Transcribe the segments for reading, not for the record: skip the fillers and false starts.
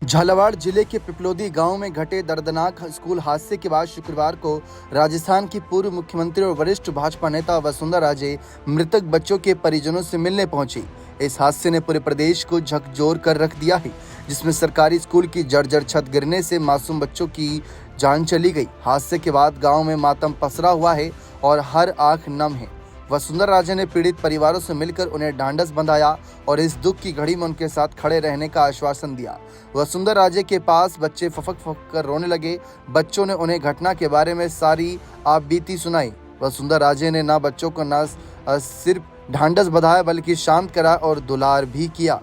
झालावाड़ जिले के पिपलोदी गांव में घटे दर्दनाक स्कूल हादसे के बाद शुक्रवार को राजस्थान की पूर्व मुख्यमंत्री और वरिष्ठ भाजपा नेता वसुंधरा राजे मृतक बच्चों के परिजनों से मिलने पहुंची। इस हादसे ने पूरे प्रदेश को झकझोर कर रख दिया है, जिसमें सरकारी स्कूल की जर्जर छत गिरने से मासूम बच्चों की जान चली गई। हादसे के बाद गाँव में मातम पसरा हुआ है और हर आंख नम है। वसुंधरा राजे ने पीड़ित परिवारों से मिलकर उन्हें ढांढस बंधाया और इस दुख की घड़ी में उनके साथ खड़े रहने का आश्वासन दिया। वसुंधरा राजे के पास बच्चे फफक कर रोने लगे। बच्चों ने उन्हें घटना के बारे में सारी आपबीती सुनाई। वसुंधरा राजे ने ना बच्चों को ना सिर्फ ढांढस बंधाया बल्कि शांत करा और दुलार भी किया।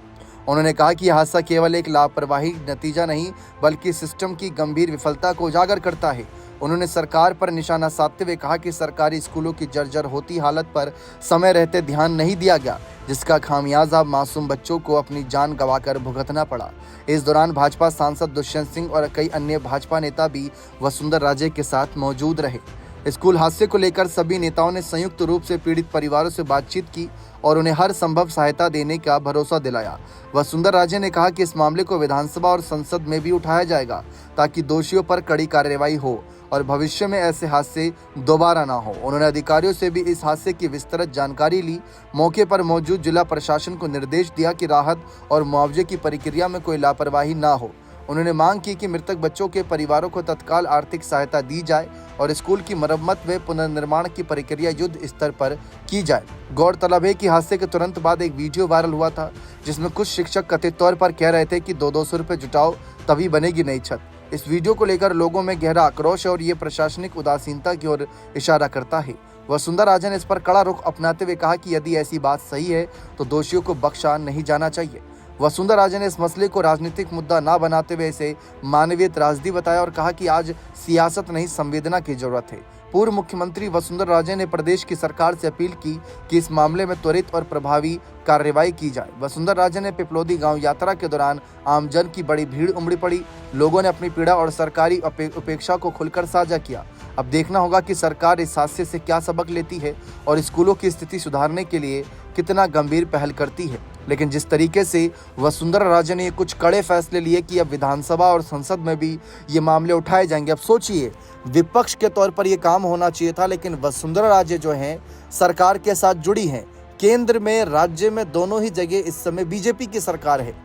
उन्होंने कहा कि हादसा केवल एक लापरवाही नतीजा नहीं बल्कि सिस्टम की गंभीर विफलता को उजागर करता है। उन्होंने सरकार पर निशाना साधते हुए कहा कि सरकारी स्कूलों की जर्जर होती हालत पर समय रहते ध्यान नहीं दिया गया, जिसका खामियाजा मासूम बच्चों को अपनी जान गंवाकर भुगतना पड़ा। इस दौरान भाजपा सांसद दुष्यंत सिंह और कई अन्य भाजपा नेता भी वसुंधरा राजे के साथ मौजूद रहे। स्कूल हादसे को लेकर सभी नेताओं ने संयुक्त रूप से पीड़ित परिवारों से बातचीत की और उन्हें हर संभव सहायता देने का भरोसा दिलाया। वसुंधरा राजे ने कहा कि इस मामले को विधानसभा और संसद में भी उठाया जाएगा ताकि दोषियों पर कड़ी कार्रवाई हो और भविष्य में ऐसे हादसे दोबारा ना हो। उन्होंने अधिकारियों से भी इस हादसे की विस्तृत जानकारी ली। मौके पर मौजूद जिला प्रशासन को निर्देश दिया कि राहत और मुआवजे की प्रक्रिया में कोई लापरवाही ना हो। उन्होंने मांग की कि मृतक बच्चों के परिवारों को तत्काल आर्थिक सहायता दी जाए और स्कूल की मरम्मत व पुनर्निर्माण की प्रक्रिया युद्ध स्तर पर की जाए। गौरतलब है कि हादसे के तुरंत बाद एक वीडियो वायरल हुआ था, जिसमें कुछ शिक्षक कथित तौर पर कह रहे थे कि 200 रुपये जुटाओ तभी बनेगी नई छत। इस वीडियो को लेकर लोगों में गहरा आक्रोश है और ये प्रशासनिक उदासीनता की ओर इशारा करता है। वसुंधरा राजे ने इस पर कड़ा रुख अपनाते हुए कहा कि यदि ऐसी बात सही है तो दोषियों को बख्शा नहीं जाना चाहिए। वसुंधरा राजे ने इस मसले को राजनीतिक मुद्दा न बनाते हुए इसे मानवीय त्रासदी बताया और कहा कि आज सियासत नहीं संवेदना की जरूरत है। पूर्व मुख्यमंत्री वसुंधरा राजे ने प्रदेश की सरकार से अपील की कि इस मामले में त्वरित और प्रभावी कार्रवाई की जाए। वसुंधरा राजे ने पिपलोदी गांव यात्रा के दौरान आमजन की बड़ी भीड़ उमड़ी पड़ी। लोगों ने अपनी पीड़ा और सरकारी उपेक्षा को खुलकर साझा किया। अब देखना होगा कि सरकार इस हादसे से क्या सबक लेती है और स्कूलों की स्थिति सुधारने के लिए कितना गंभीर पहल करती है। लेकिन जिस तरीके से वसुंधरा राजे ने कुछ कड़े फैसले लिए कि अब विधानसभा और संसद में भी ये मामले उठाए जाएंगे। अब सोचिए, विपक्ष के तौर पर ये काम होना चाहिए था, लेकिन वसुंधरा राजे जो हैं सरकार के साथ जुड़ी हैं। केंद्र में राज्य में दोनों ही जगह इस समय बीजेपी की सरकार है।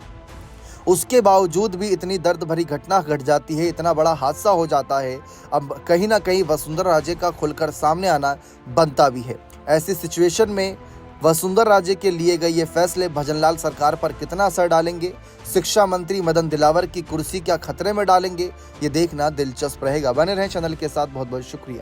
उसके बावजूद भी इतनी दर्द भरी घटना घट जाती है, इतना बड़ा हादसा हो जाता है। अब कहीं ना कहीं वसुंधरा राजे का खुलकर सामने आना बनता भी है। ऐसी सिचुएशन में वसुंधरा राजे के लिए गए ये फैसले भजनलाल सरकार पर कितना असर डालेंगे, शिक्षा मंत्री मदन दिलावर की कुर्सी क्या खतरे में डालेंगे, ये देखना दिलचस्प रहेगा। बने रहें चैनल के साथ। बहुत बहुत शुक्रिया।